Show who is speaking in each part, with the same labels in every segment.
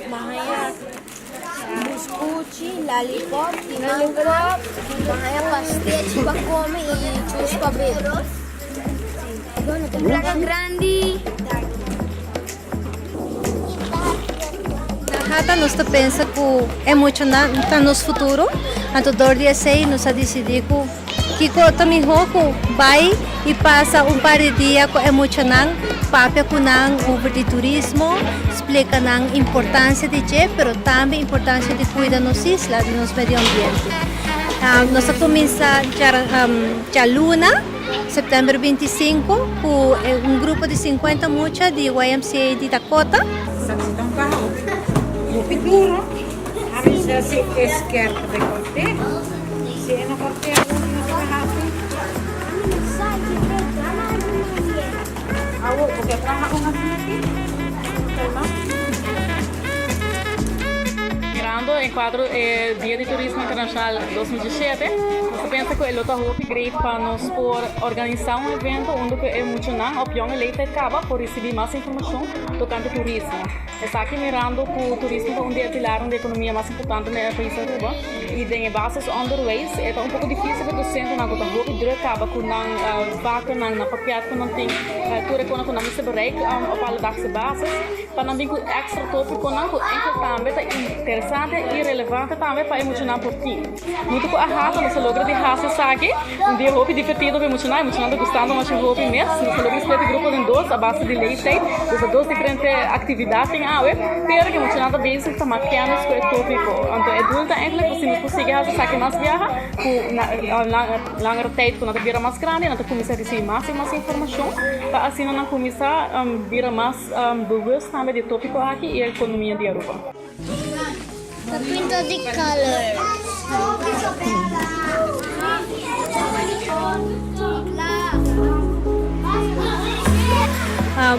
Speaker 1: Bahaya biscuit, lollipop, lollipop, bahaya pasti coba come y chuspa bebé. Plaga grande.
Speaker 2: AHATA nos pensa que é muito no nosso futuro, então 2016 nos decidiu que também vai e passa par de dias com emocionante, papel com over de turismo, explica a importância de que, pero também a importância de cuidar nos islas, de nos medio ambiente. Nós começamos já luna, setembro 25, com grupo de 50 muchas de YMCA de Dakota.
Speaker 3: Futuro, avisa si es cierto de corte, si no corte alguno no se hace. Porque trabaja con aquí. Mirando en quadro Dia Internacional di Turismo 2017, você pensa que ele está muito grande para nós por organizar evento onde é muito não, opinião eleita acaba por receber mais informação tocante turismo. Está aqui mirando que o turismo é um dos pilares da economia mais importante no país Aruba e tem bases underways. É um pouco difícil porque o centro não está muito direto acaba com não vaca não papel que não tem tudo quando não se bereikt op alledaagse basis. Para não vir com extra tópico não com enkel também é interessante e relevante também para emocionar por ti. Muito com a AHATA você logra de haci aqui dia roupa divertido para emocionando gostando mas roupa mesmo. Você logra esse grupo em dois a base de leite, então duas diferentes atividades pero que emocionado basic está maquiando com o tópico. Então é duro eigenlijk você não consegue haci aqui mais viaja com langere tijd quando vira mais grande, então começa a receber mais e mais informação para assim não começar vira mais bewust também de tópico aqui e a economia de Aruba.
Speaker 1: Pinto de color.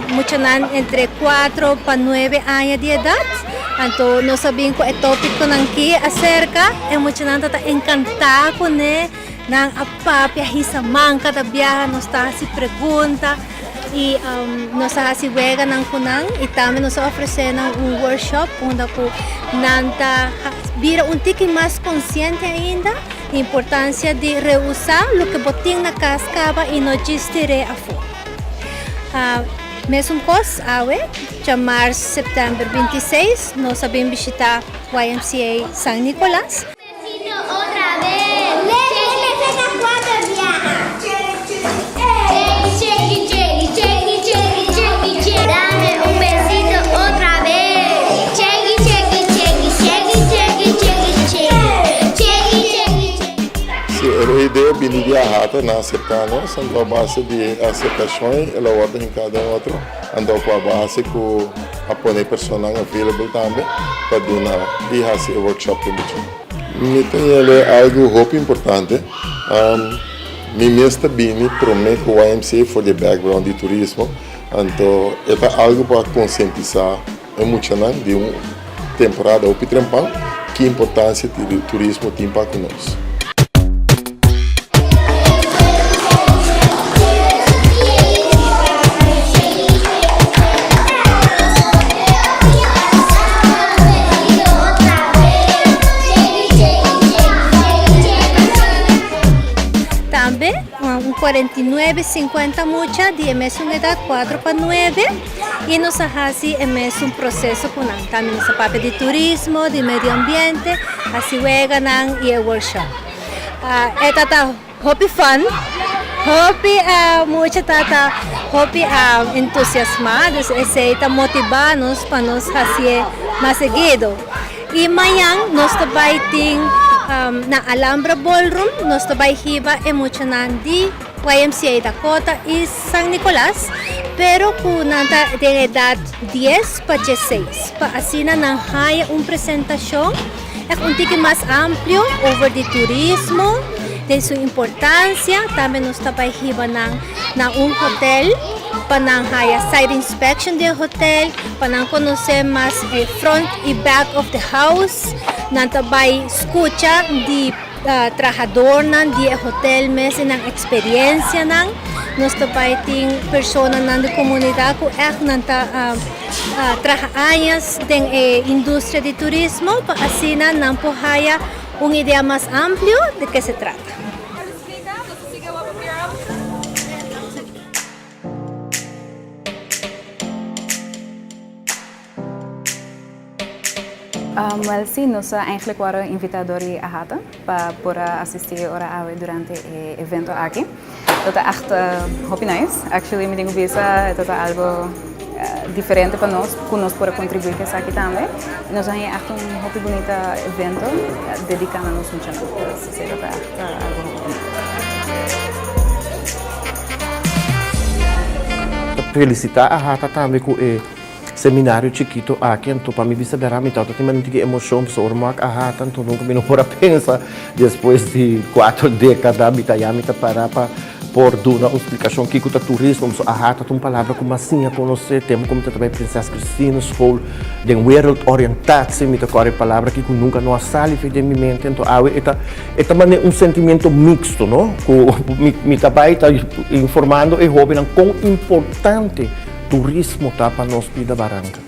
Speaker 2: Muchanan entre 4 para 9 anos de idade. Então, nós sabemos que o tópico aqui acerca é muchanan está encantado com ele, nang apapia hisaman cada viaja nos está se pergunta e nós se wega nang kunang e também nos oferecendo workshop onde ko nanta vira tique mais consciente ainda a importância de reusar o que botin na cascava e não distire a fora. Mesmo coisa, de março, setembro 26, nós sabemos visitar YMCA San Nicolas.
Speaker 4: A ideia de AHATA na aceptação são a base de aceitações, ela outra em cada outro, andou com a base que a pôr personal available também para dar e fazer workshop também. Tem algo muito importante. Minha bem promete o YMCA for the background de turismo, então é algo para conscientizar muchanan de temporada ou pitrempão que a importância do turismo tem para nós.
Speaker 2: Também 49-50 mucha de mesma idade 4 para 9 e nos haci é mesmo processo com também nossa papel de turismo, de medio ambiente, assim wega nan e workshop. Tata hopi fun, hopi mucha tata hopi entusiasmados, essa motivar-nos para nos fazer mais seguido. E amanhã nós também temos na Alhambra Ballroom, nós também hiba emocionan de YMCA Dakota e San Nicolas, pero com nada de idade 10 para 16. Para assim não haya uma apresentação é tique mais amplo over de turismo, de sua importância, também nós também hiba na hotel, para haya site inspection do hotel, para conhecer mais front e back of the house, na também escuta de trabajador nan di hotel mes ng experiência nan nós também tem pessoas nan de comunidade que nanta trabalhas den indústria de turismo para assim nan pohaya ideia mais amplo de que se trata.
Speaker 5: Well, sim, nós eigenlijk waren invitados a AHATA para assistir durante o evento aqui. Dat is echt hopi nice. Actually, me digo bisa, dat is algo diferente para nós, que nós podemos contribuir com isso aqui também. Nós temos echt hopi bonita evento dedicado a nós muchanan. Dat is echt algo hopi.
Speaker 6: Felicitar a AHATA também com seminário chiquito aqui, então para mim bisa veramente tem uma emoção sobre o AHATA, então nunca me não pora pensar depois de 4 décadas habitayamita para por dar uma explicação que o turismo, a AHATA tem uma palavra como assim a conhecer, temos como também Princesa Cristina School, de world orientation, me toca a palavra que nunca não sale de minha mente, então é também sentimento mixto, não? Me também está informando e jovem quão importante turismo está para nós vida barranca.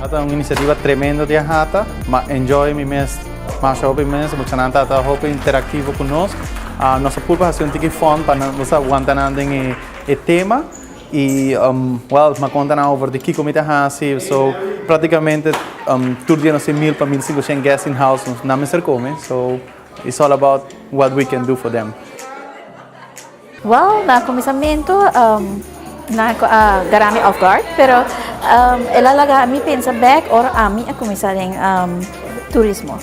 Speaker 7: Esta é uma iniciativa tremenda de AHATA, mas enjoy mi mês, Masha hopi mês, muchanan está hopi interativo conosco. Nossa pulpa é um tique fun para nós aguentar o tema e ma conta over de que comida haci, so praticamente todo dia nós temos 1,000 para 1,500 guests in house na mesa come, so it's all about what we can do for them.
Speaker 8: Well, na começamento, garami off guard, pero ela laga mi pensa back or ami a começar em turismo.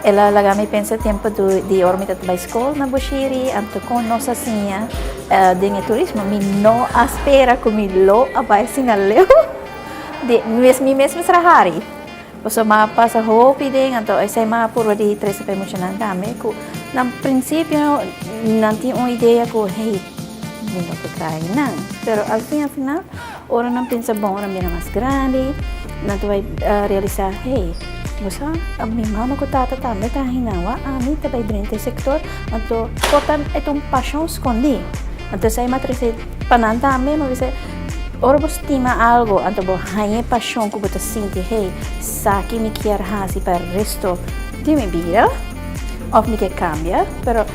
Speaker 8: Ela laga mi pensa tempo de ormita by school na Bushiri, anto com nossa sinha de turismo, mi no espera que lo abay sinaleo de mi mesmo trahari. So mapasa hopi din anto ay say mapuro di 13 pa muchanan dami ko na prinsipyo nanti uma ideia ko hey hindi ko try nang pero al final ora nang pinsa bom ora mira mas grande nanto vai realizar hey mosa a mi mama ko tata também tá hinawa ami tabay durante sector anto portan itong passion escondi anto say matrese panan também mo bisa ora vos estima algo, anto bo haye paixão que você sente, hey, saki me quer hasi para o resto de minha vida, ou me quer cambiar, pero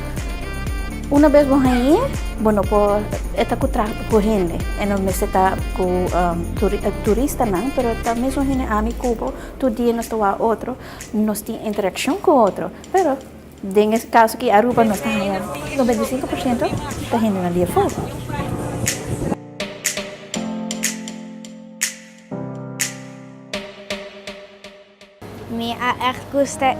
Speaker 8: uma vez bo haye, bo não po eta ku tra ku gente, e não me seta ku turista não, pero ta mesmo gente ami cubo, tu dia nos toa outro, nos tem interação com outro, pero nesse caso que Aruba nós tá 95% da gente na dia fora.
Speaker 1: Me echt gusta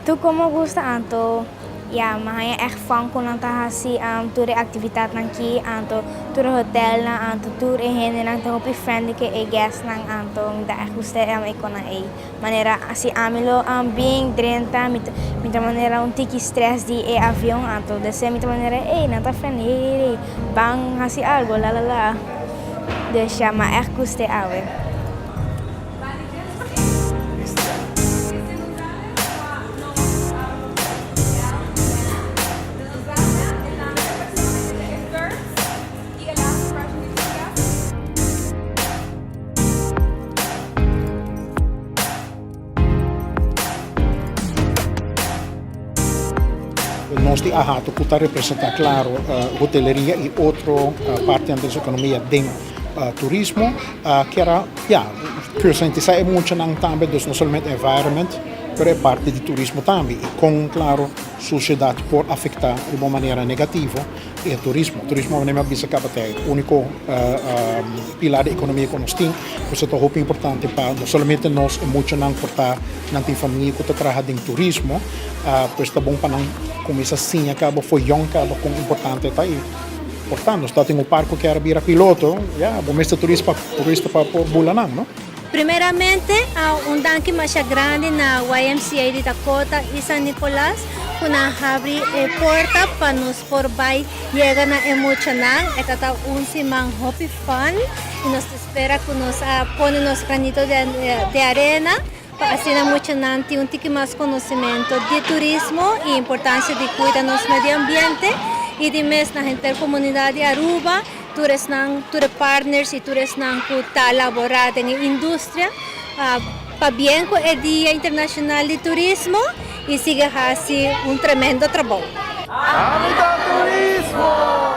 Speaker 1: tu como gusta anto mahaya echt fan ko lang tahasi tour actividad nangki anto tour hotel na anto tour hen nang to be friendly ke guest nang anto da echt gusta ikon na manera asi amilo being 30 mita manera un tiki stress di avião anto desse mita manera nang ta friendly bang hasi algo la de chama echt gusta
Speaker 9: Nós de AHATA puta representar claro hoteleria e outra parte da economia de turismo que era curiosamente sai muito não também dus não somente environment mas é parte de turismo também e com claro sociedade por afetar de uma maneira negativa e turismo não é bisa acaba ter único pilar da economia que nós temos isso é muito importante para não somente nós muito não portar não tem família que trabalha em turismo pois está bom para não começar assim acaba foi young acaba com importante tá aí portanto está tem um parque que era vira piloto bom mestre turista para por bulanam não
Speaker 2: Primeramente, Danki Masha grande na YMCA di Dakota San Nicolas, kuna abri porta para nos por bay llega na muchanan, etata siman hopi fun, y nos espera que nos pone nos granito de arena, para así na muchanan un tiki más conocimiento de turismo y importancia de cuidar nos medio ambiente, y de mes na gente comunidad de Aruba, todos partners y todos que laborar en la industria, para bien con el Dia Internacional di Turismo y sigue así un tremendo trabajo.
Speaker 7: ¡Haci Turismo!